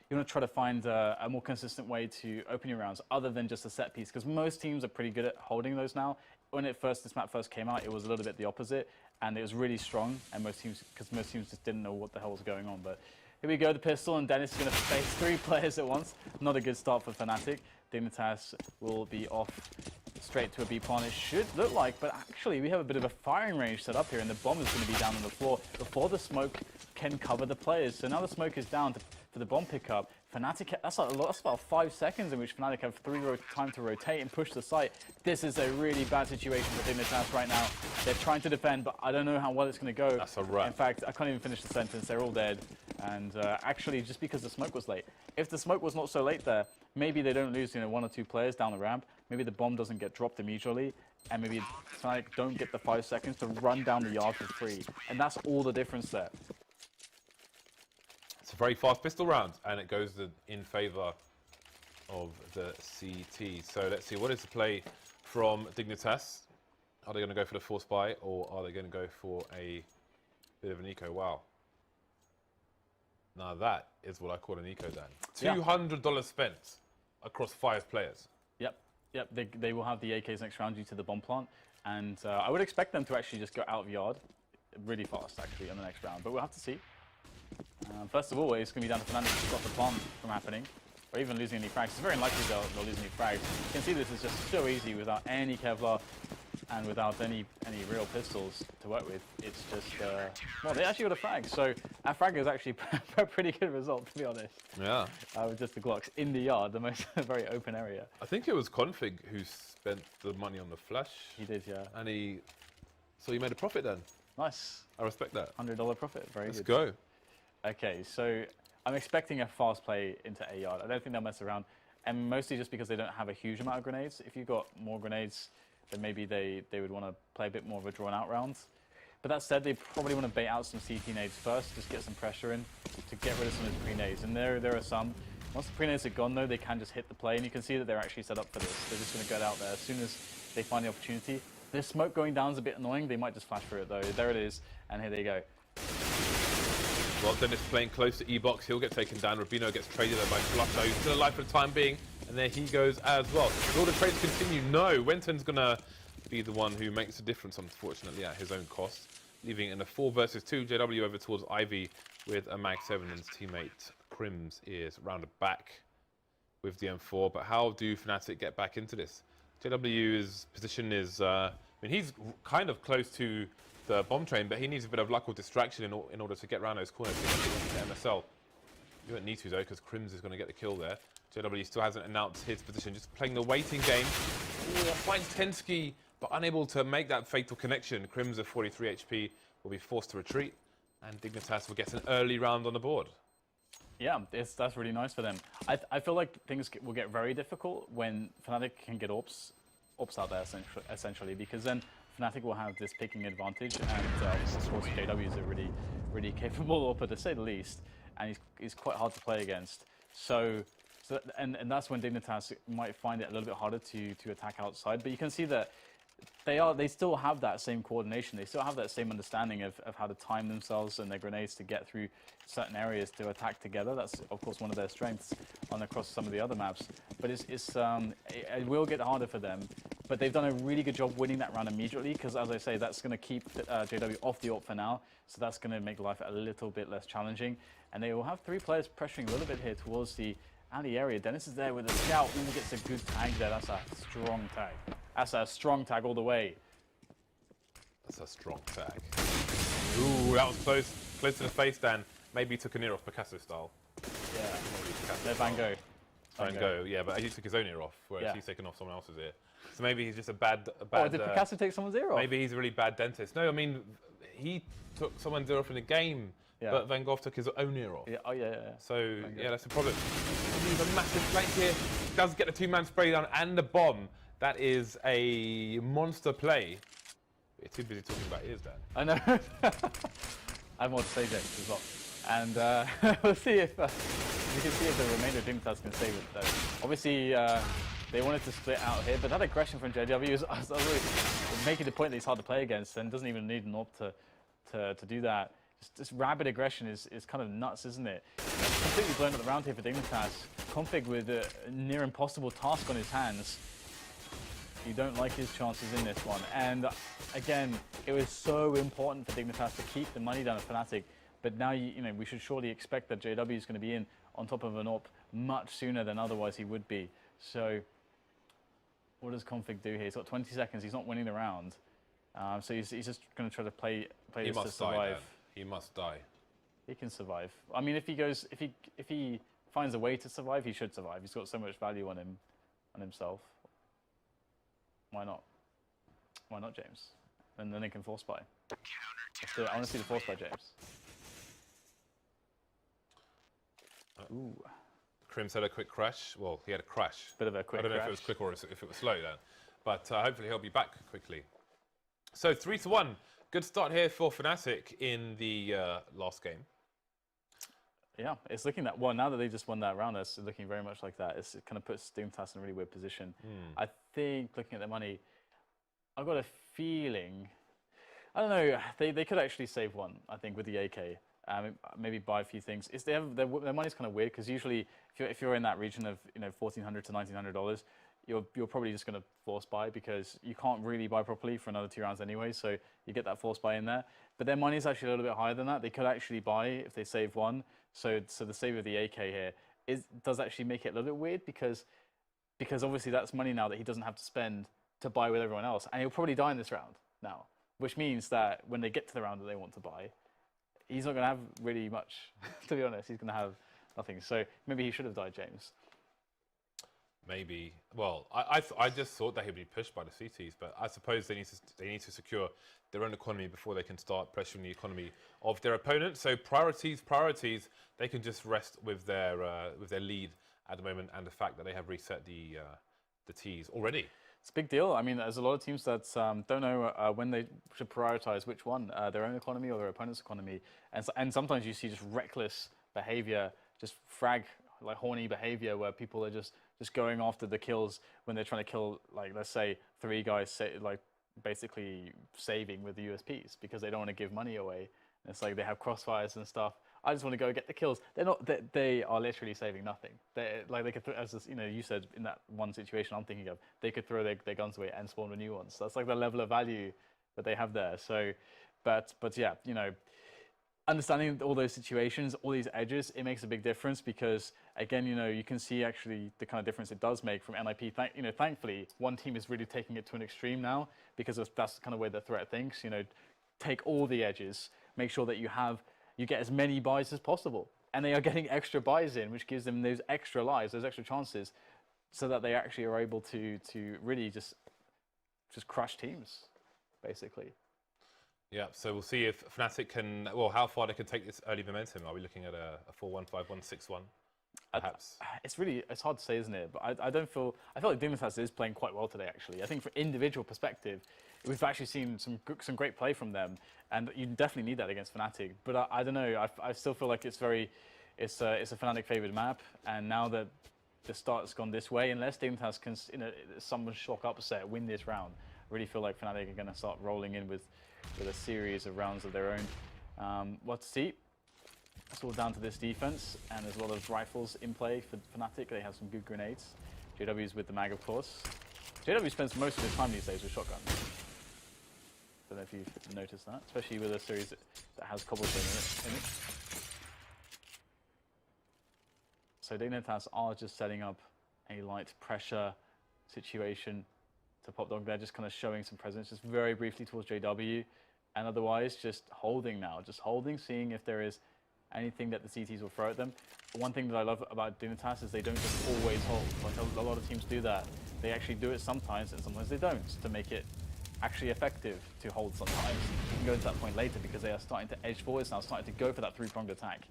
You want to try to find a more consistent way to open your rounds other than just a set piece, because most teams are pretty good at holding those now. When this map first came out, it was a little bit the opposite, and it was really strong, and most teams just didn't know what the hell was going on. But here we go, the pistol, and Dennis is going to face 3 players at once. Not a good start for Fnatic. Dignitas will be off straight to a B plant, it should look like, but actually we have a bit of a firing range set up here, and the bomb is going to be down on the floor before the smoke can cover the players. So now the smoke is down for the bomb pickup. Fnatic, that's about 5 seconds in which Fnatic have 3 time to rotate and push the site. This is a really bad situation for Dignitas right now. They're trying to defend, but I don't know how well it's going to go. That's a wrap. In fact, I can't even finish the sentence. They're all dead. And actually, just because the smoke was late. If the smoke was not so late there, maybe they don't lose 1 or 2 players down the ramp. Maybe the bomb doesn't get dropped immediately. And maybe Fnatic don't get the 5 seconds to run down the yard for free. And that's all the difference there. It's a very fast pistol round, and it goes in favour of the CT. So let's see, what is the play from Dignitas? Are they going to go for the force buy, or are they going to go for a bit of an eco? Wow. Now that is what I call an eco, Dan. $200 spent across 5 players. Yep. They will have the AKs next round due to the bomb plant, and I would expect them to actually just go out of yard really fast, actually, in the next round. But we'll have to see. First of all, it's going to be down to Fnatic to stop the plant from happening, or even losing any frags. It's very unlikely they'll lose any frags. You can see this is just so easy without any Kevlar and without any real pistols to work with. It's just, well, they actually got a frag. So our frag is actually a pretty good result, to be honest. Yeah. With just the Glocks in the yard, the most very open area. I think it was Config who spent the money on the flash. He did, yeah. And so he made a profit then. Nice. I respect that. $100 profit, very good. Let's go. Okay, so I'm expecting a fast play into A yard. I don't think they'll mess around, and mostly just because they don't have a huge amount of grenades. If you've got more grenades, then maybe they would want to play a bit more of a drawn-out round. But that said, they probably want to bait out some CT nades first, just get some pressure in to get rid of some of the pre-nades. And there are some. Once the pre-nades are gone, though, they can just hit the play, and you can see that they're actually set up for this. They're just going to get out there as soon as they find the opportunity. The smoke going down is a bit annoying. They might just flash through it, though. There it is, and here they go. Well, Dennis playing close to E-Box. He'll get taken down. Rubino gets traded by Flusho. He's still alive for the time being. And there he goes as well. Will the trades continue? No. Wenton's going to be the one who makes a difference, unfortunately, at his own cost. Leaving in a 4 versus 2. JW over towards Ivy with a Mag 7, and his teammate Crims is rounded back with the M4. But how do Fnatic get back into this? JW's position is, I mean, he's kind of close to the bomb train, but he needs a bit of luck or distraction in order to get around those corners to get MSL. You don't need to, though, because Crims is going to get the kill there. JW still hasn't announced his position, just playing the waiting game. Ooh, finds Tensky, but unable to make that fatal connection. Crims at 43 HP will be forced to retreat, and Dignitas will get an early round on the board. Yeah, that's really nice for them. I feel like things will get very difficult when Fnatic can get AWPs out there, essentially, because then Fnatic will have this picking advantage, and of course JW is a really capable AWPer, to say the least, and he's quite hard to play against. And that's when Dignitas might find it a little bit harder to attack outside. But you can see that they still have that same coordination. They still have that same understanding of how to time themselves and their grenades to get through certain areas to attack together. That's of course one of their strengths across some of the other maps. But it will get harder for them. But they've done a really good job winning that round immediately, because as I say, that's going to keep JW off the AWP for now. So that's going to make life a little bit less challenging. And they will have 3 players pressuring a little bit here towards the alley area. Dennis is there with a scout. Ooh, gets a good tag there. That's a strong tag. That's a strong tag all the way. That's a strong tag. Ooh, that was close to the face, Dan. Maybe he took an ear off Picasso style. Yeah. Let Van Gogh. Van Gogh, yeah, but he took his own ear off, whereas he's taken off someone else's ear. So maybe he's just a bad... Oh, did Picasso take someone's ear off? Maybe he's a really bad dentist. No, I mean, he took someone's ear off in a game, but Van Gogh took his own ear off. Yeah. Oh, yeah. So, yeah, that's a problem. He's a massive flank here. Does get the 2-man spray down and the bomb. That is a monster play. You're too busy talking about ears, Dan. I know. I have more to say, James, as well. And we'll see if we can see if the remainder of Dignitas can save it, though. Obviously, they wanted to split out here, but that aggression from JW is making the point that he's hard to play against, and doesn't even need an AWP to do that. Just rabid aggression is kind of nuts, isn't it? completely blown up the round here for Dignitas. Config with a near impossible task on his hands. You don't like his chances in this one. And again, it was so important for Dignitas to keep the money down at Fnatic. But now, you know, we should surely expect that JW is going to be in on top of an AWP much sooner than otherwise he would be. So what does Config do here? He's got 20 seconds. He's not winning the round. So he's just going to try to play this to survive. He must die. He can survive. I mean, if he finds a way to survive, he should survive. He's got so much value on himself. Why not? Why not, James? And then they can force buy. So I want to see the force buy, James. Ooh. Crims had a quick crash. Well, he had a crash. Bit of a quick crash. I don't know if it was quick or if it was slow then. But hopefully he'll be back quickly. So 3-1. Good start here for Fnatic in the last game. Yeah, it's looking that well now that they just won that round. It's looking very much like that. It kind of puts Dignitas in a really weird position. I think looking at their money, I've got a feeling. I don't know. They could actually save one. I think with the AK, maybe buy a few things. Their money's kind of weird because usually if you're in that region of $1,400 to $1,900, you're probably just going to force buy because you can't really buy properly for another 2 rounds anyway. So you get that force buy in there. But their money is actually a little bit higher than that. They could actually buy if they save one. So the save of the AK here does actually make it a little bit weird because obviously that's money now that he doesn't have to spend to buy with everyone else. And he'll probably die in this round now, which means that when they get to the round that they want to buy, he's not going to have really much, to be honest. He's going to have nothing. So maybe he should have died, James. Maybe. Well, I just thought that he'd be pushed by the CTs, but I suppose they need to secure their own economy before they can start pressuring the economy of their opponent. So priorities. They can just rest with their lead at the moment and the fact that they have reset the Ts already. It's a big deal. I mean, there's a lot of teams that don't know when they should prioritize which one, their own economy or their opponent's economy. And sometimes you see just reckless behavior, just frag, like horny behavior where people are just going after the kills when they're trying to kill, like, let's say 3 guys, like basically saving with the USPs because they don't want to give money away. And it's like they have crossfires and stuff. I just want to go get the kills. They are literally saving nothing. They could, as you said in that one situation I'm thinking of, they could throw their guns away and spawn a new one. So that's like the level of value that they have there. So, but yeah, understanding all those situations, all these edges, it makes a big difference because, again, you can see actually the kind of difference it does make from NIP. Thankfully, one team is really taking it to an extreme now because that's the kind of way the threat thinks. Take all the edges, make sure that you get as many buys as possible. And they are getting extra buys in, which gives them those extra lives, those extra chances, so that they actually are able to really just crush teams, basically. Yeah, so we'll see if Fnatic can, how far they can take this early momentum. Are we looking at a 4-1, 5-1, 6-1, perhaps? It's hard to say, isn't it? But I feel like Dignitas is playing quite well today, actually. I think from individual perspective, we've actually seen some great play from them, and you definitely need that against Fnatic. But I don't know, I still feel like it's a Fnatic favoured map, and now that the start's gone this way, unless Dignitas can, some shock upset, win this round, I really feel like Fnatic are going to start rolling in with a series of rounds of their own. What to see? It's all down to this defense, and there's a lot of rifles in play for Fnatic. They have some good grenades. JW's with the mag, of course. JW spends most of his time these days with shotguns. Don't know if you've noticed that, especially with a series that has cobblestone in it. So Dignitas are just setting up a light pressure situation to pop dog. They're just kind of showing some presence, just very briefly towards JW, and otherwise just holding now, seeing if there is anything that the CTs will throw at them. One thing that I love about Dignitas is they don't just always hold. Like a lot of teams do that. They actually do it sometimes, and sometimes they don't, to make it actually effective to hold sometimes. We can go into that point later because they are starting to edge forwards now, starting to go for that 3-pronged attack.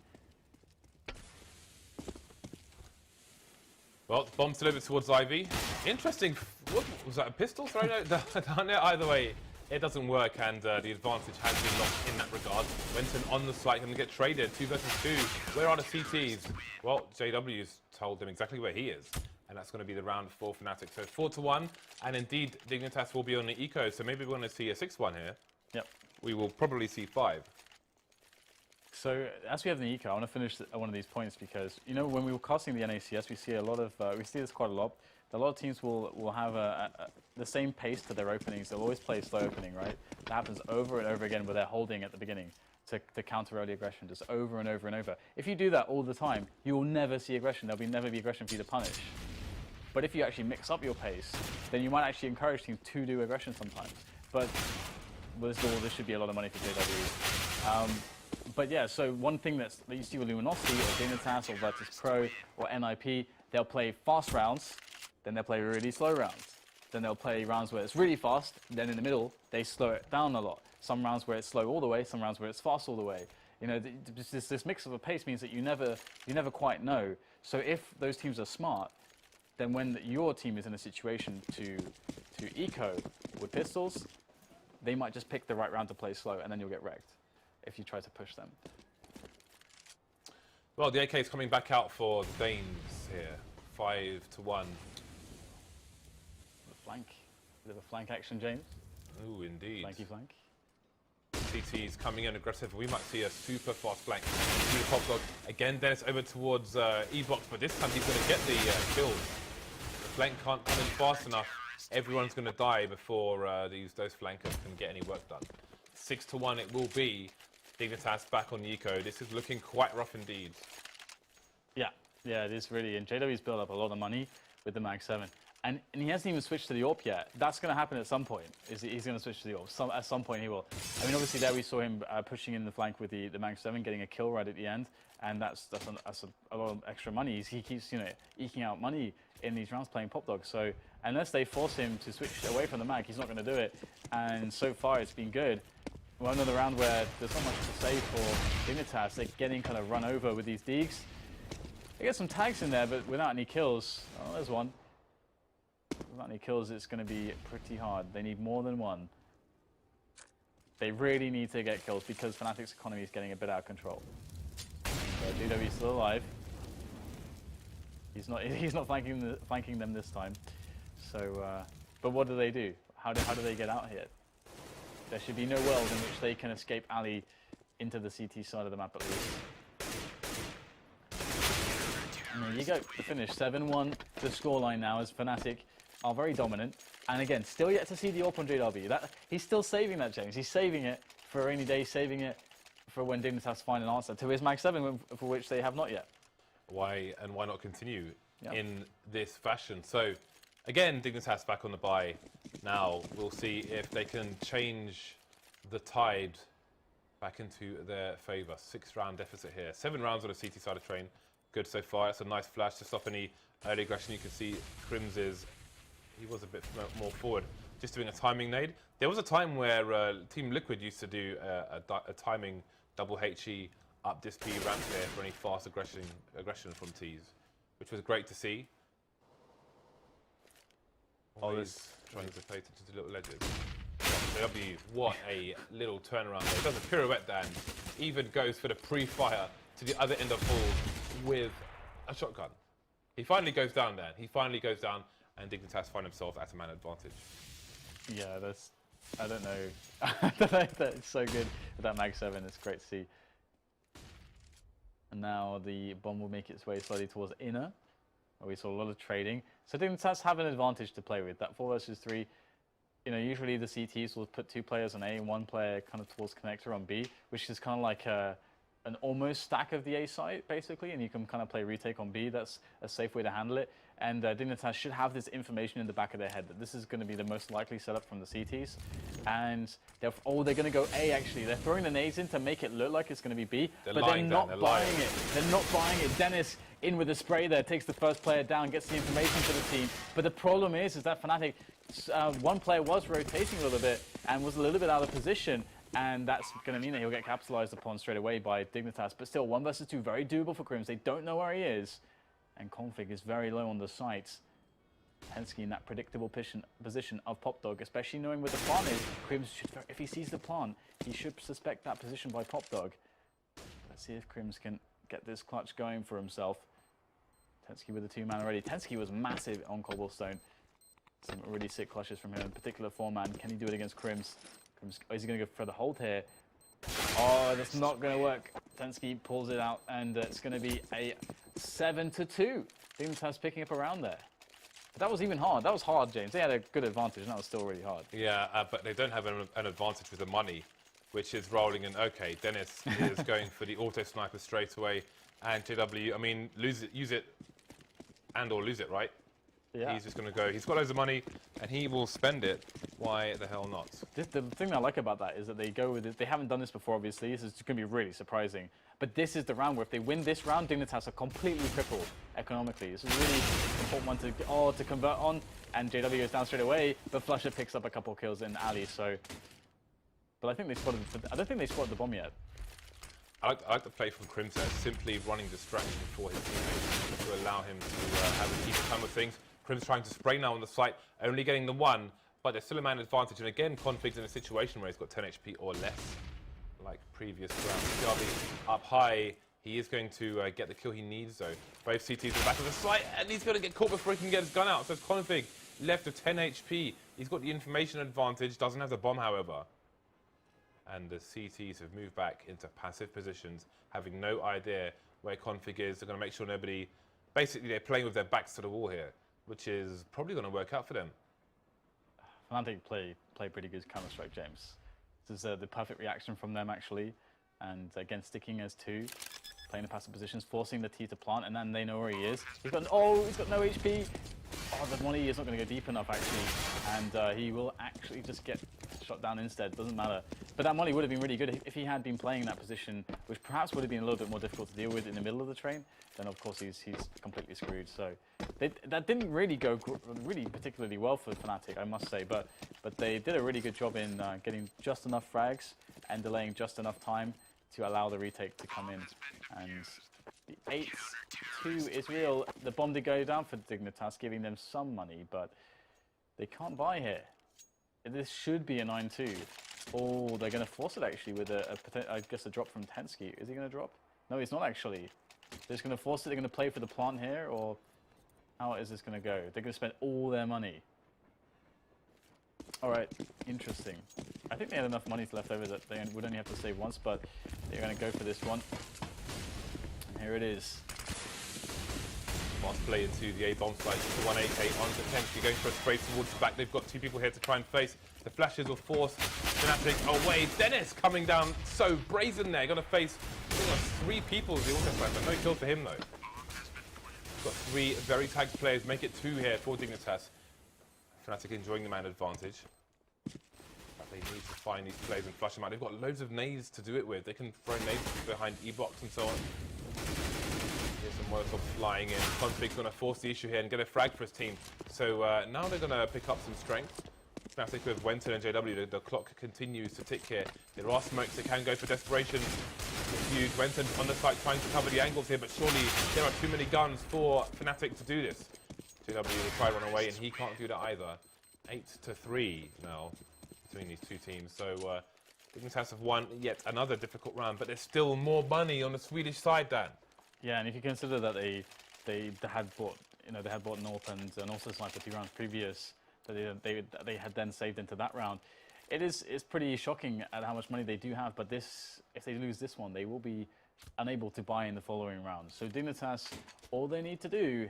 Well, bombs delivered towards Ivy. Interesting. What was that, a pistol thrown out down there? Either way, it doesn't work, and the advantage has been lost in that regard. Wenton on the site, going to get traded. 2 versus 2. Where are the CTs? Well, JW's told them exactly where he is, and that's going to be the round for Fnatic. So 4-1, and indeed, Dignitas will be on the eco, so maybe we're going to see a 6-1 here. Yep. We will probably see 5. So as we have the eco, I want to finish one of these points because when we were casting the NACS, we see a lot of we see this quite a lot. A lot of teams will have the same pace to their openings. They'll always play slow opening, right? That happens over and over again where they're holding at the beginning to counter early aggression, just over and over and over. If you do that all the time, you will never see aggression. There'll never be aggression for you to punish. But if you actually mix up your pace, then you might actually encourage teams to do aggression sometimes. But this should be a lot of money for JW. But yeah, so one thing that you see with Luminosity or Dignitas or Virtus Pro or NIP, they'll play fast rounds, then they'll play really slow rounds. Then they'll play rounds where it's really fast, then in the middle, they slow it down a lot. Some rounds where it's slow all the way, some rounds where it's fast all the way. This mix of a pace means that you never quite know. So if those teams are smart, then when your team is in a situation to eco with pistols, they might just pick the right round to play slow, and then you'll get wrecked if you try to push them. Well, the AK is coming back out for Danes here, 5-1. Flank, bit of a flank action, James. Ooh, indeed. Flanky flank. CT's coming in aggressive. We might see a super fast flank. See the pop dog. Again, Dennis over towards E-Box, but this time he's going to get the kills. The flank can't come in fast enough. Everyone's going to die before those flankers can get any work done. 6-1 it will be. Dignitas back on Eco. This is looking quite rough indeed. Yeah, it is really. And JW's built up a lot of money with the Mag 7. And he hasn't even switched to the AWP yet. That's going to happen at some point. He's going to switch to the AWP. At some point he will. I mean, obviously there we saw him pushing in the flank with the Mag 7, getting a kill right at the end. And that's a lot of extra money. He keeps eking out money in these rounds playing Pop Dog. So unless they force him to switch away from the Mag, he's not going to do it. And so far it's been good. Well, another round where there's not much to say for Dignitas. They're getting kind of run over with these Deegs. They get some tags in there, but without any kills. Oh, there's one. Without any kills, it's going to be pretty hard. They need more than one. They really need to get kills because Fnatic's economy is getting a bit out of control. So DW's still alive. He's not flanking them this time. So, but what do? How do they get out here? There should be no world in which they can escape alley into the CT side of the map at least. And there you go, the finish, 7-1. The scoreline now is Fnatic are very dominant. And again, still yet to see the AWP on JW. He's still saving that, James. He's saving it for a rainy day, saving it for when Dignitas find an answer to his Mag 7, for which they have not yet. Why not continue in this fashion? So, again, Dignitas back on the buy. Now, we'll see if they can change the tide back into their favour. 6-round deficit here. 7 rounds on the CT side of train. Good so far. It's a nice flash to stop any early aggression. You can see Crims he was a bit more forward, just doing a timing nade. There was a time where Team Liquid used to do a timing double HE up this B ramp there for any fast aggression from T's, which was great to see. Always trying to pay attention to little ledges. JW, what a little turnaround there. Does a pirouette dance, even goes for the pre-fire to the other end of hall with a shotgun. He finally goes down there. He finally goes down, and Dignitas find himself at a man advantage. Yeah, I don't know. I don't know if that's so good with that Mag 7. It's great to see. And now the bomb will make its way slowly towards inner, where we saw a lot of trading. So Dignitas have an advantage to play with. That 4 versus 3. Usually the CTs will put 2 players on A and 1 player kind of towards connector on B, which is kind of like an almost stack of the A side, basically, and you can kind of play retake on B. That's a safe way to handle it. And Dignitas should have this information in the back of their head that this is going to be the most likely setup from the CTs. And they're going to go A, actually. They're throwing the nades in to make it look like it's going to be B, but they're not buying it. They're not buying it. Dennis, in with the spray there, takes the first player down, gets the information for the team. But the problem is that Fnatic, one player was rotating a little bit and was a little bit out of position. And that's going to mean that he'll get capitalized upon straight away by Dignitas. But still, 1 versus 2, very doable for Crims. They don't know where he is. And Config is very low on the sights. Pensky in that predictable position of Pop Dog, especially knowing where the plant is. Crims should, if he sees the plant, he should suspect that position by Pop Dog. Let's see if Crims can get this clutch going for himself. Pensky with the 2-man already. Pensky was massive on Cobblestone. Some really sick clutches from him, in particular 4-man. Can he do it against Crims? Is he going to go for the hold here? Oh, that's not going to work. Tensky pulls it out, and it's going to be a 7-2. Dignitas picking up around there. But that was even hard. That was hard, James. They had a good advantage, and that was still really hard. Yeah, but they don't have an advantage with the money, which is rolling in. Okay, Dennis is going for the auto sniper straight away, and JW, I mean, use it, and or lose it, right? Yeah. He's just going to go. He's got loads of money, and he will spend it. Why the hell not? The thing I like about that is that they go with it. They haven't done this before, obviously. This is going to be really surprising. But this is the round where if they win this round, Dignitas are completely crippled economically. This is a really important one to convert on, and JW goes down straight away. But Flusher picks up a couple kills in Ali. So, but I think they spotted. I don't think they spotted the bomb yet. I like the play from Crimson, simply running distraction for his teammates to allow him to have a keep time with things. Crim's trying to spray now on the site, only getting the one, but there's still a man advantage. And again, Config's in a situation where he's got 10 HP or less, like previous rounds. Jarby up high, he is going to get the kill he needs though. Both CTs in the back of the site, and he's going to get caught before he can get his gun out. So it's Config left with 10 HP. He's got the information advantage, doesn't have the bomb however. And the CTs have moved back into passive positions, having no idea where Config is. They're going to make sure nobody... Basically, they're playing with their backs to the wall here, which is probably going to work out for them. Fnatic play pretty good Counter-Strike, James. This is the perfect reaction from them, actually. And again, sticking as two, playing the passive positions, forcing the T to plant, and then they know where he is. He's got no HP. Oh, the money is not going to go deep enough, actually. And he will actually just get shot down instead. Doesn't matter. But that molly would have been really good if he had been playing in that position, which perhaps would have been a little bit more difficult to deal with in the middle of the train. Then, of course, he's completely screwed. So that didn't really go really particularly well for Fnatic, I must say. But they did a really good job in getting just enough frags and delaying just enough time to allow the retake to come in. And the 8-2 is real. The bomb did go down for Dignitas, giving them some money, but they can't buy here. This should be a 9-2. Oh, they're going to force it actually with I guess a drop from Tensky. Is he going to drop? No, he's not actually. They're just going to force it. They're going to play for the plant here, or how is this going to go? They're going to spend all their money. All right, interesting. I think they had enough money left over that they would only have to save once, but they're going to go for this one. And here it is. Fast play into the A-bomb site, 188 on Tensky, going for a spray towards the back. They've got two people here to try and face. The flashes will force Fnatic away. Dennis coming down so brazen there. Going to face three people as the auto sniper. No kill for him though. Got three very tagged players. Make it two here for Dignitas. Fnatic enjoying the man advantage. But they need to find these players and flush them out. They've got loads of nades to do it with. They can throw nades behind E-box and so on. Here's some Molotovs flying in. Config's going to force the issue here and get a frag for his team. So now they're going to pick up some strength. Fnatic with Wenton and JW, the clock continues to tick here. There are smokes that can go for desperation. Huge. Wenton on the site trying to cover the angles here, but surely there are too many guns for Fnatic to do this. JW will try to run away, and he can't do that either. 8-3 now between these two teams. So Dignitas have won yet another difficult round, but there's still more money on the Swedish side, Dan. Yeah, and if you consider that they had bought, they had bought North and also Sniper 2 rounds previous, that they had then saved into that round. It's pretty shocking at how much money they do have, but if they lose this one, they will be unable to buy in the following round. So Dignitas, all they need to do,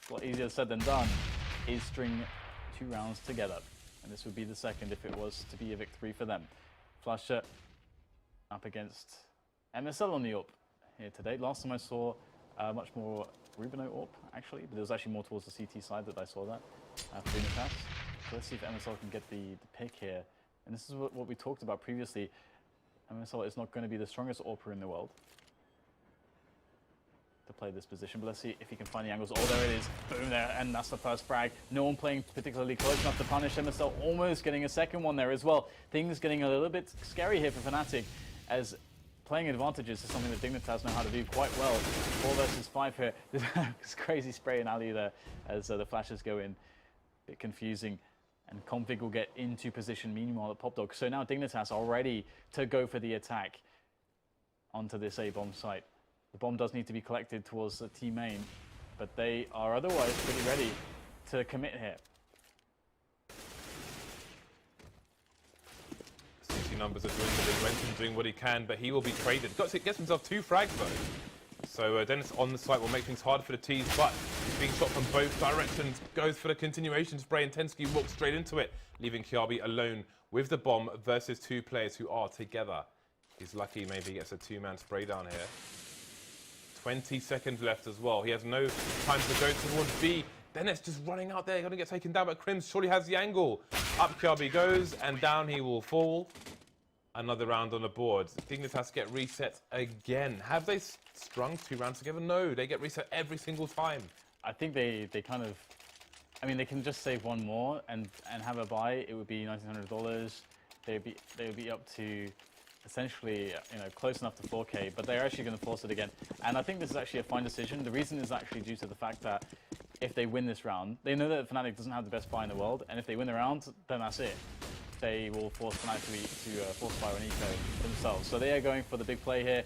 a lot easier said than done, is string 2 rounds together. And this would be the second if it was to be a victory for them. Flusher up against MSL on the AWP here today. Last time I saw much more Rubino AWP, actually, but it was actually more towards the CT side that I saw that for Dignitas. So let's see if MSL can get the pick here. And this is what we talked about previously. MSL is not going to be the strongest AWPer in the world to play this position, but let's see if he can find the angles. Oh, there it is. Boom there, and that's the first frag. No one playing particularly close enough to punish MSL. Almost getting a second one there as well. Things getting a little bit scary here for Fnatic, as playing advantages is something that Dignitas know how to do quite well. 4 versus 5 here. This crazy spray in alley there as the flashes go in. Bit confusing. And Config will get into position meanwhile at Popdog. So now Dignitas are ready to go for the attack onto this A-bomb site. The bomb does need to be collected towards the T main, but they are otherwise pretty ready to commit here. numbers are dwindling. Renton doing what he can, but he will be traded. Gets himself 2 frags though. So Dennis on the site will make things hard for the T's, but he's being shot from both directions. Goes for the continuation spray, and Tensky walks straight into it, leaving Kiabi alone with the bomb versus 2 players who are together. He's lucky maybe he gets a 2-man spray down here. 20 seconds left as well. He has no time to go towards B. Dennis just running out there, going to get taken down, but Crims surely has the angle. Up Kiabi goes, and down he will fall. Another round on the board. Dignitas get reset again. Have they strung 2 rounds together? No, they get reset every single time. I think they kind of, I mean, they can just save 1 more and have a buy. It would be $1,900. They would be up to essentially, close enough to 4K, but they're actually going to force it again. And I think this is actually a fine decision. The reason is actually due to the fact that if they win this round, they know that Fnatic doesn't have the best buy in the world, and if they win the round, then that's it. They will force Fnatic to force fire an eco themselves. So they are going for the big play here.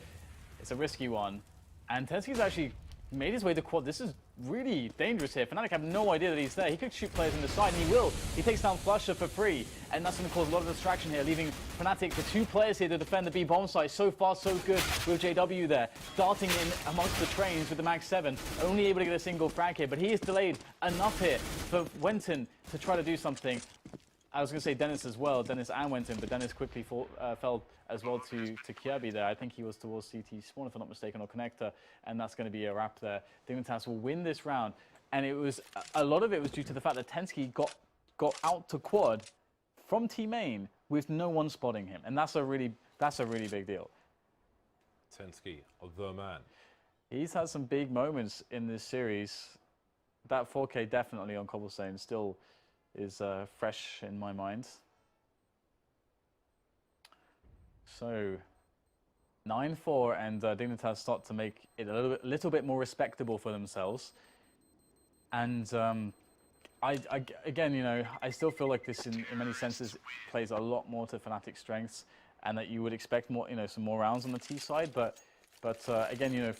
It's a risky one. And Tensky's actually made his way to quad. This is really dangerous here. Fnatic have no idea that he's there. He could shoot players in the side, and he will. He takes down Flusher for free, and that's going to cause a lot of distraction here, leaving Fnatic, the 2 players here to defend the B bomb site. So far, so good with JW there, darting in amongst the trains with the Mag 7, only able to get a single frag here, but he is delayed enough here for Wenton to try to do something. I was going to say Dennis as well, Dennis and Wenton, but Dennis quickly fell as well to Kiabi there. I think he was towards CT spawn, if I'm not mistaken, or connector, and that's going to be a wrap there. Dignitas will win this round, and it was a lot of it was due to the fact that Tensky got out to quad from T main with no one spotting him, and that's a really big deal. Tensky, the man. He's had some big moments in this series. That 4K definitely on Cobblestone still is fresh in my mind. So 9-4, and Dignitas start to make it a little bit more respectable for themselves. And again, I still feel like this in many senses plays a lot more to Fnatic's strengths, and that you would expect more, some more rounds on the T side. But again,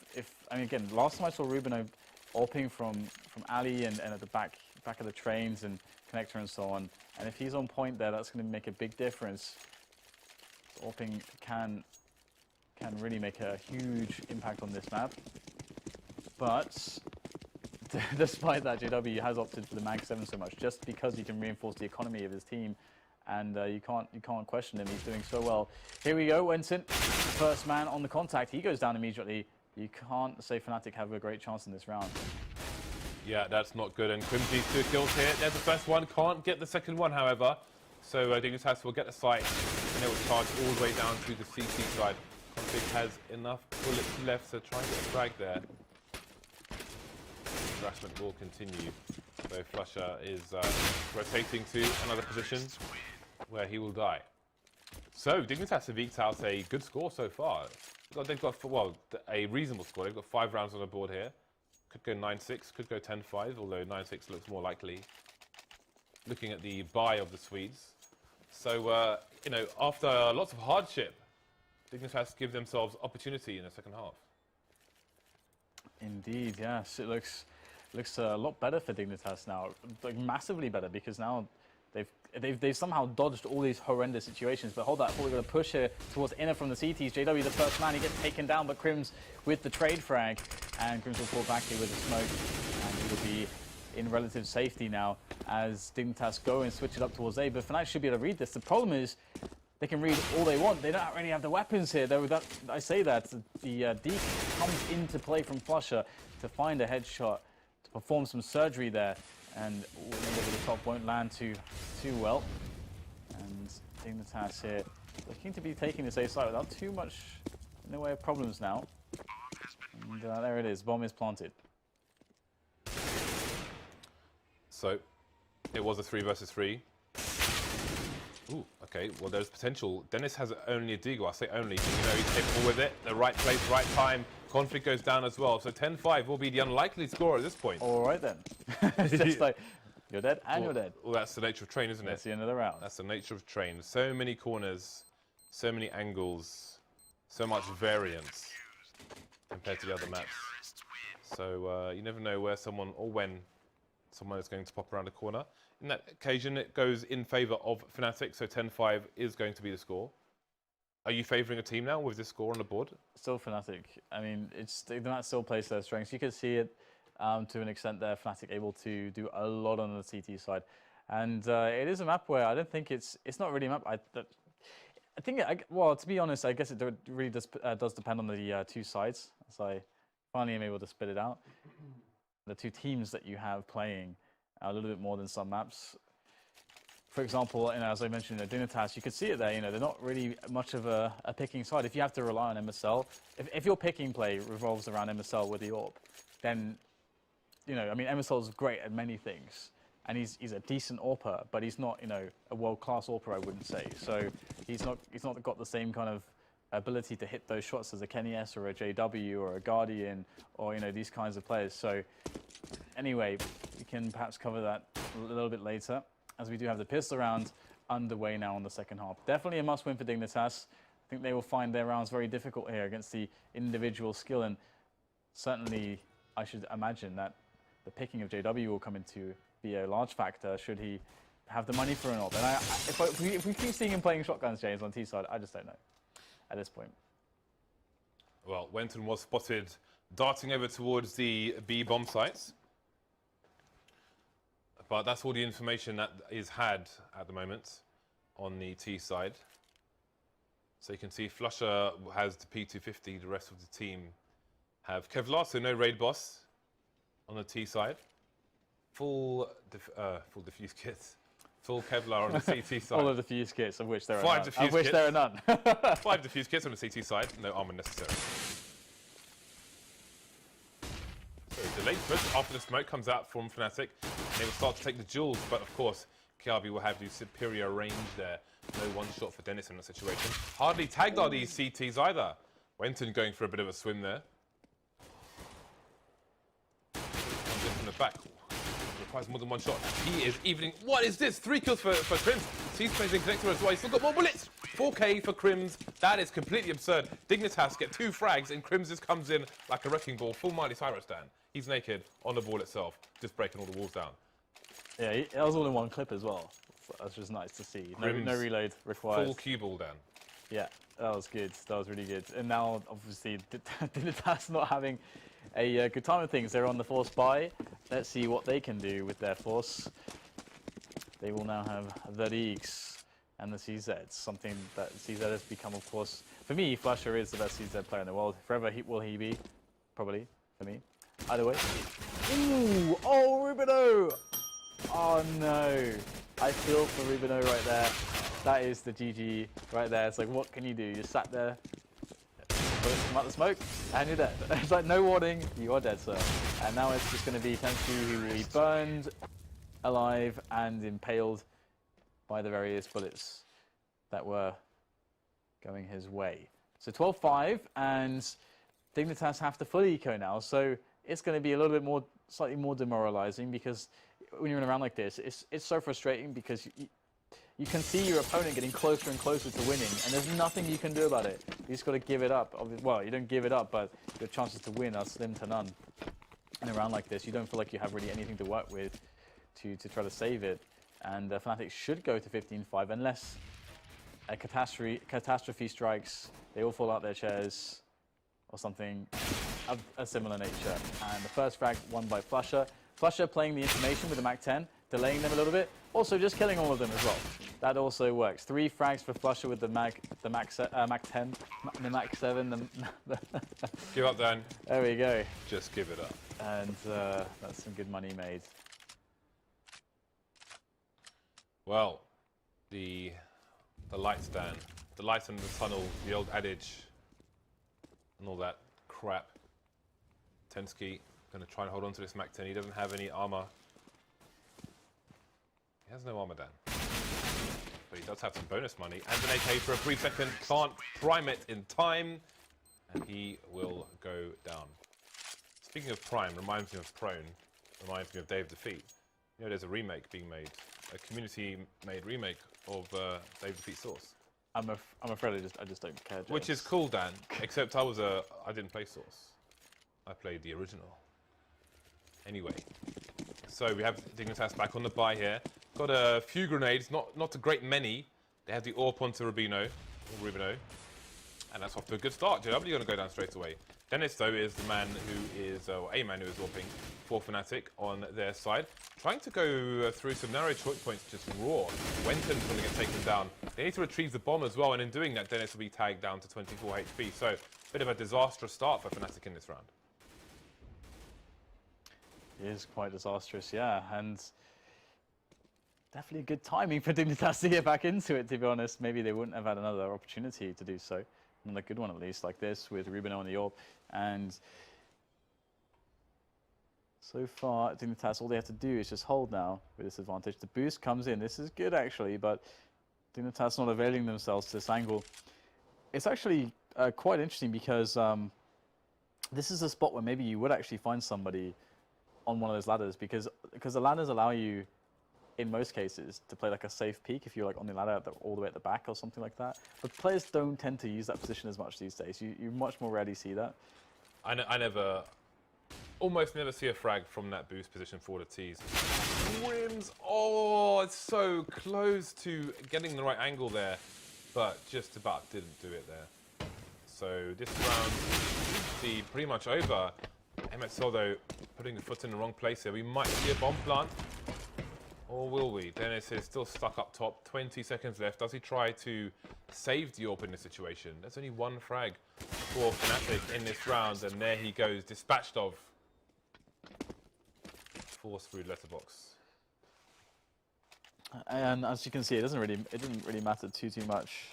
again, last time I saw Rubino AWPing from Ali and at the back of the trains and connector and so on, and if he's on point there, that's going to make a big difference. AWPing can really make a huge impact on this map. But despite that, JW has opted for the Mag 7 so much, just because he can reinforce the economy of his team, and you can't question him. He's doing so well. Here we go, Wenton, first man on the contact. He goes down immediately. You can't say Fnatic have a great chance in this round. Yeah, that's not good. And Crimsy 2 kills here. There's the first one. Can't get the second one, however. So Dignitas will get the site, and they will charge all the way down to the CT side. Config has enough bullets left to try and get a frag there. Harassment will continue. So Flusher is rotating to another position where he will die. So Dignitas have eked out a good score so far. They've got, well, a reasonable score. They've got 5 rounds on the board here. Could go 9-6, could go 10-5, although 9-6 looks more likely. Looking at the buy of the Swedes. So, after lots of hardship, Dignitas give themselves opportunity in the second half. Indeed, yes. It looks a lot better for Dignitas now. Like, massively better, because now they've somehow dodged all these horrendous situations. But hold that, I thought we were going to push here towards inner from the CTs. JW, the first man, he gets taken down, but Crims with the trade frag. And Crims will fall back here with the smoke, and he will be in relative safety now as Dignitas go and switch it up towards A. But Fnatic should be able to read this. The problem is they can read all they want. They don't really have the weapons here. I say that. The deke comes into play from Flusher to find a headshot, to perform some surgery there. And over the top won't land too well. And Dignitas here looking to be taking this A site without too much in the way of problems now. And there it is, bomb is planted. So, it was a 3 versus 3. Ooh, okay, well there's potential. Dennis has only a deagle, I say only, he's capable with it. The right place, right time. Config goes down as well, so 10-5 will be the unlikely score at this point. All right then. It's just like, you're dead and you're dead. Well, that's the nature of train, isn't it? That's the end of the round. That's the nature of train. So many corners, so many angles, so much variance compared to the other maps. So you never know where someone or when someone is going to pop around a corner. In that occasion, it goes in favour of Fnatic, so 10-5 is going to be the score. Are you favouring a team now with this score on the board? Still Fnatic. I mean, the map still plays their strengths. You can see it to an extent there. Fnatic able to do a lot on the CT side, and it is a map where I don't think it's not really a map. I think well, to be honest, I guess it really does depend on the two sides. So I finally am able to spit it out. The two teams that you have playing a little bit more than some maps. For example, as I mentioned, Dignitas, you could see it there. They're not really much of a picking side. If you have to rely on MSL, if your picking play revolves around MSL with the AWP, then I mean, MSL is great at many things, and he's a decent AWPer, but he's not a world-class AWPer, I wouldn't say. So he's not got the same kind of ability to hit those shots as a Kenny S or a JW or a Guardian or these kinds of players. So anyway, we can perhaps cover that a little bit later, as we do have the pistol round underway now in the second half. Definitely a must-win for Dignitas. I think they will find their rounds very difficult here against the individual skill, and certainly I should imagine that the picking of JW will come into be a large factor should he have the money for an AWP. And if we keep seeing him playing shotguns, James, on T side, I just don't know at this point. Well, Wenton was spotted darting over towards the B bomb sites. But that's all the information that is had at the moment on the T side. So you can see Flusher has the P250, the rest of the team have Kevlar, so no raid boss on the T side. Full diffuse kits. Full Kevlar on the CT side. All of the diffuse kits, of which there are Five none. diffuse Of which kits. there are none. 5 diffuse kits on the CT side, no armor necessary. So delayed push after the smoke comes out from Fnatic, and they will start to take the jewels, but of course, KRB will have the superior range there. No one shot for Dennis in that situation. Hardly tagged are these CTs either. Wenton going for a bit of a swim there. Comes in from the back. Requires more than one shot. He is evening. What is this? 3 kills for Crims. He's playing connector as well. He's still got more bullets. 4K for Crims. That is completely absurd. Dignitas get 2 frags, and Crims just comes in like a wrecking ball. Full Miley Cyrus stand. He's naked on the ball itself, just breaking all the walls down. Yeah, that was all in one clip as well. That's just nice to see. No reload required. Full cue ball down. Yeah, that was good. That was really good. And now, obviously, Dignitas not having a good time of things. They're on the force buy. Let's see what they can do with their force. They will now have the Leagues and the CZs, something that CZ has become, of course. For me, Flusher is the best CZ player in the world. Forever will he be, probably, for me. Either way. Ooh, oh, Rubino! Oh no, I feel for Rubino right there. That is the GG right there. It's like, what can you do? You sat there, come out the smoke, and you're dead. It's like, no warning, you are dead, sir. And now it's just going to be Tensu who will be burned alive and impaled by the various bullets that were going his way. So 12-5, and Dignitas have to full eco now. So it's going to be a little bit more, slightly more demoralizing, because when you're in a round like this, it's so frustrating, because you can see your opponent getting closer and closer to winning, and there's nothing you can do about it. You just got to give it up. Well, you don't give it up, but your chances to win are slim to none. In a round like this, you don't feel like you have really anything to work with to try to save it. And Fnatic should go to 15-5 unless a catastrophe strikes. They all fall out their chairs or something of a similar nature. And the first frag won by Flusher. Flusher playing the information with the MAC-10, delaying them a little bit, also just killing all of them as well. That also works. 3 frags for Flusher with the MAC-10, the MAC-7. Give up, Dan. There we go. Just give it up. And that's some good money made. Well, the lights, Dan. The light in the tunnel, the old adage, and all that crap. Tensky going to try and hold on to this MAC-10. He doesn't have any armor. He has no armor, Dan. But he does have some bonus money. And an AK for a 3 second. Can't prime it in time. And he will go down. Speaking of prime, reminds me of Prone. Reminds me of Day of Defeat. You know, there's a remake being made. A community-made remake of Day of Defeat Source. I'm afraid I just don't care, James. Which is cool, Dan. Except I didn't play Source. I played the original. Anyway, so we have Dignitas back on the buy here. Got a few grenades, not a great many. They have the AWP onto Rubino. And that's off to a good start. JW going to go down straight away. Dennis, though, is the man who is, or a man who is warping for Fnatic on their side. Trying to go through some narrow choke points, just raw. Wenton's going to get taken down. They need to retrieve the bomb as well, and in doing that, Dennis will be tagged down to 24 HP. So, bit of a disastrous start for Fnatic in this round. It is quite disastrous, yeah, and definitely good timing for Dignitas to get back into it, to be honest. Maybe they wouldn't have had another opportunity to do so. Another good one, at least, like this, with Rubino on the AWP. And so far, Dignitas, all they have to do is just hold now with this advantage. The boost comes in. This is good, actually, but Dignitas not availing themselves to this angle. It's actually quite interesting because this is a spot where maybe you would actually find somebody on one of those ladders, because the ladders allow you, in most cases, to play like a safe peek if you're like on the ladder all the way at the back or something like that. But players don't tend to use that position as much these days. You much more rarely see that. I almost never see a frag from that boost position for the T's. Rims, oh, it's so close to getting the right angle there, but just about didn't do it there. So this round is pretty much over. MSL, though, putting the foot in the wrong place here. We might see a bomb plant. Or will we? Dennis is still stuck up top. 20 seconds left. Does he try to save the AWP in this situation? There's only one frag for Fnatic in this round, and there he goes, dispatched of. Force through letterbox. And as you can see, it didn't really matter too much.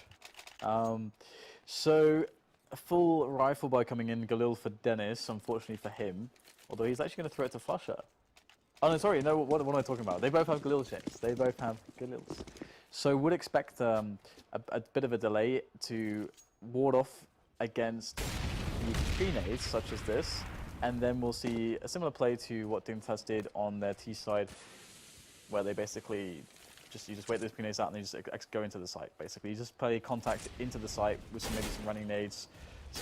So a full rifle buy coming in, Galil for Dennis, unfortunately for him. Although he's actually going to throw it to Flusher. Oh no, sorry, no, what am I talking about? They both have Galil checks. They both have Galils. So would expect a bit of a delay to ward off against the pre-nades, such as this. And then we'll see a similar play to what Dignitas did on their T side, where they basically you just wait those pre-nades out and they just go into the site, basically. You just play contact into the site with maybe some running nades,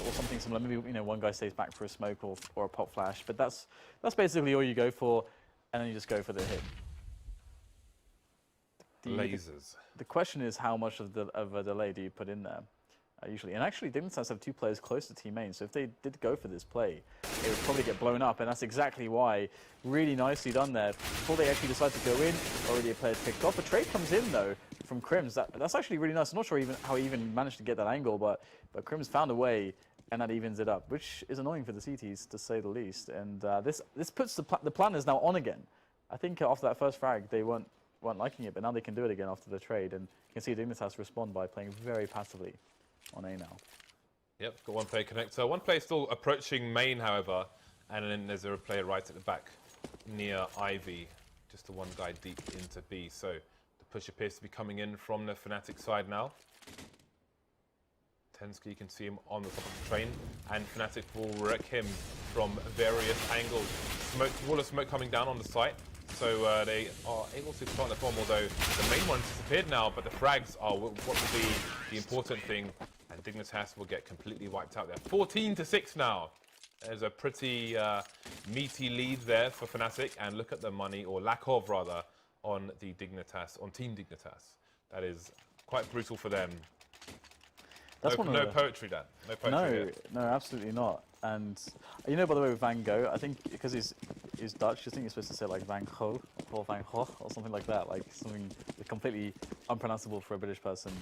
or something similar. Maybe one guy stays back for a smoke or a pop flash, but that's basically all you go for. And then you just go for the hit. Lasers. The question is, how much of a delay do you put in there, usually? And actually, Dignitas have two players close to team main, so if they did go for this play, it would probably get blown up, and that's exactly why. Really nicely done there. Before they actually decide to go in, already a player picked off. A trade comes in, though, from Crims. That's actually really nice. I'm not sure how he even managed to get that angle, but Crims found a way, and that evens it up, which is annoying for the CTs, to say the least. And this puts the plan is now on again. I think after that first frag, they weren't liking it, but now they can do it again after the trade. And you can see Dignitas respond by playing very passively on A now. Yep, got one player connector. One player still approaching main, however, and then there's a player right at the back near Ivy. Just the one guy deep into B. So the push appears to be coming in from the Fnatic side now. Tensky, you can see him on the top of the train, and Fnatic will wreck him from various angles. Wall of smoke coming down on the site, so they are able to plant the bomb, although the main one's disappeared now, but the frags are what will be the important thing, and Dignitas will get completely wiped out there. 14-6 now. There's a pretty meaty lead there for Fnatic, and look at the money, or lack of rather, on the Dignitas, on Team Dignitas. That is quite brutal for them. That's no poetry, Dan. No poetry. No, absolutely not. And by the way, with Van Gogh, I think because he's Dutch, I think you're supposed to say like Van Gogh or Van Gogh or something like that, like something completely unpronounceable for a British person.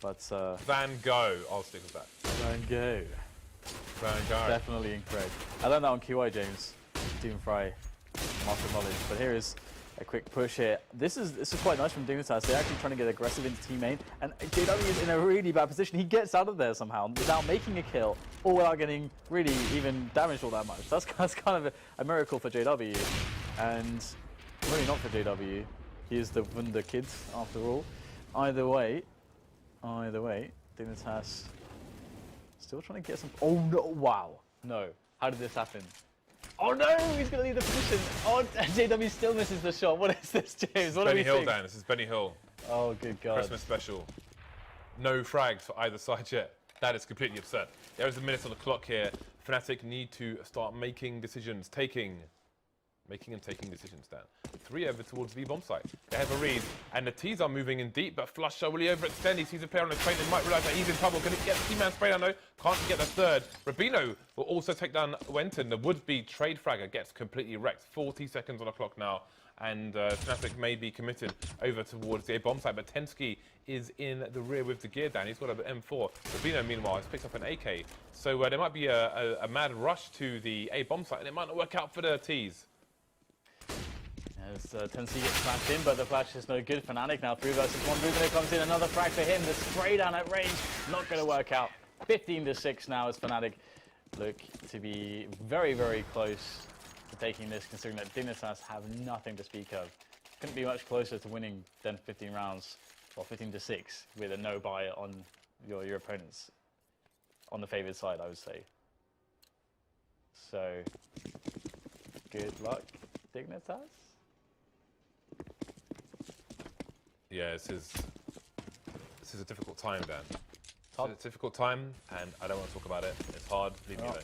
But Van Gogh, I'll stick with that. Van Gogh. Van Gogh. Definitely incorrect. I learned that on QI, James. Stephen Fry, master of knowledge. But here is a quick push here. This is quite nice from Dignitas. They're actually trying to get aggressive into team main, and JW is in a really bad position. He gets out of there somehow without making a kill or without getting really even damaged all that much. That's kind of a miracle for JW, and really not for JW. He is the Wunder kid after all. Either way, Dignitas still trying to get some. Oh no! Wow! No! How did this happen? Oh no, he's going to leave the position. Oh, JW still misses the shot. What is this, James? What Benny Hill, Dan. This is Benny Hill. Oh, good God. Christmas special. No frags for either side yet. That is completely absurd. There is a minute on the clock here. Fnatic need to start making decisions, taking making and taking decisions down. 3 over towards the bomb site. They have a read, and the T's are moving in deep, but Flusher, will he overextend? He sees a player on the train and might realise that he's in trouble. Can he get the key-man spray down? No, can't get the third. Rubino will also take down Wenton. The would-be trade fragger gets completely wrecked. 40 seconds on the clock now, and Fnatic may be committed over towards the A bomb site, but Tensky is in the rear with the gear down. He's got an M4. Rubino, meanwhile, has picked up an AK. So there might be a mad rush to the A bomb site, and it might not work out for the T's. As Tensky gets flashed in, but the flash is no good. Fnatic now 3 versus 1. Rubino comes in, another frag for him. The spray down at range, not going to work out. 15-6 now as Fnatic look to be very, very close to taking this, considering that Dignitas have nothing to speak of. Couldn't be much closer to winning than 15 rounds, or 15-6, with a no buy on your opponents on the favoured side, I would say. So, good luck, Dignitas. Yeah, this is a difficult time, Dan. It's a difficult time, and I don't want to talk about it. It's hard. Leave me alone.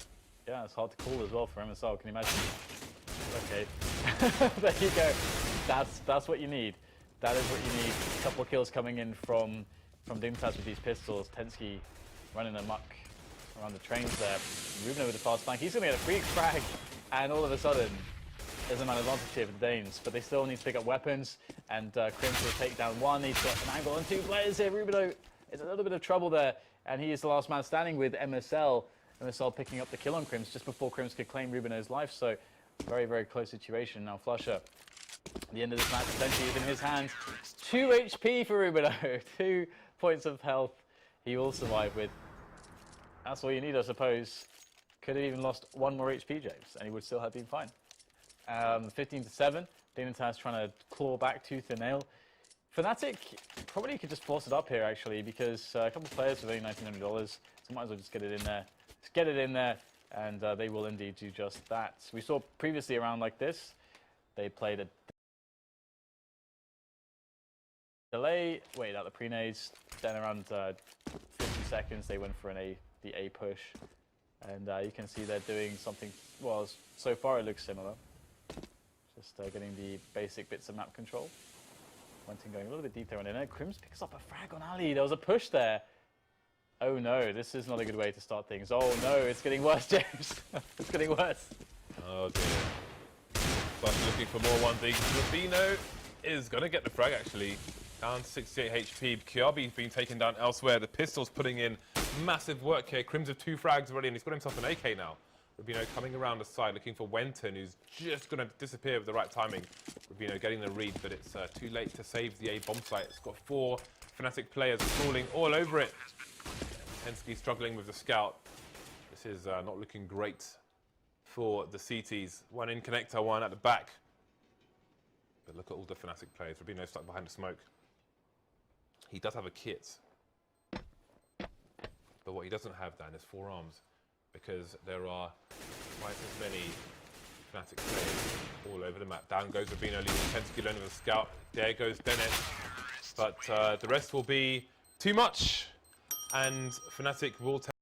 Yeah, it's hard to call as well for MSL. Can you imagine? Okay, there you go. That's what you need. That is what you need. A couple of kills coming in from Dignitas with these pistols. Tensky running amok around the trains there. Rubino with the fast flank. He's going to get a free frag, and all of a sudden, there's an advantage here for the Danes, but they still need to pick up weapons, and Crims will take down one. He's got an angle on 2 players here. Rubino is a little bit of trouble there, and he is the last man standing with MSL. MSL picking up the kill on Crims just before Crims could claim Rubino's life, so very, very close situation. Now Flusher, the end of this match potentially is in his hands. 2 HP for Rubino, 2 points of health he will survive with. That's all you need, I suppose. Could have even lost 1 more HP, James, and he would still have been fine. 15-7. Dignitas trying to claw back tooth and nail. Fnatic probably could just force it up here, actually, because a couple of players with only $1,900, so might as well just get it in there. Just get it in there, and they will indeed do just that. We saw previously a round like this. They played a delay, waited out the pre-nades, then around 50 seconds they went for the A push. And you can see they're doing something, well, so far it looks similar. Just getting the basic bits of map control. Wenton going a little bit deep there on inner. Crims picks up a frag on Ali. There was a push there. Oh no, this is not a good way to start things. Oh no, it's getting worse, James. It's getting worse. Oh dear. But looking for more 1v. Rubino is going to get the frag, actually. Down 68 HP. Kiabi's been taken down elsewhere. The pistol's putting in massive work here. Crims have 2 frags already, and he's got himself an AK now. Rubino coming around the side, looking for Wenton, who's just going to disappear with the right timing. Rubino getting the read, but it's too late to save the A bomb site. It's got 4 Fnatic players crawling all over it. Tensky struggling with the scout. This is not looking great for the CTs. 1 in connector, 1 at the back. But look at all the Fnatic players. Rubino stuck behind the smoke. He does have a kit. But what he doesn't have, Dan, is 4 arms. Because there are twice as many Fnatic players all over the map. Down goes Rubino, leaving Tensky alone with a scout. There goes Dennet. But the rest will be too much. And Fnatic will take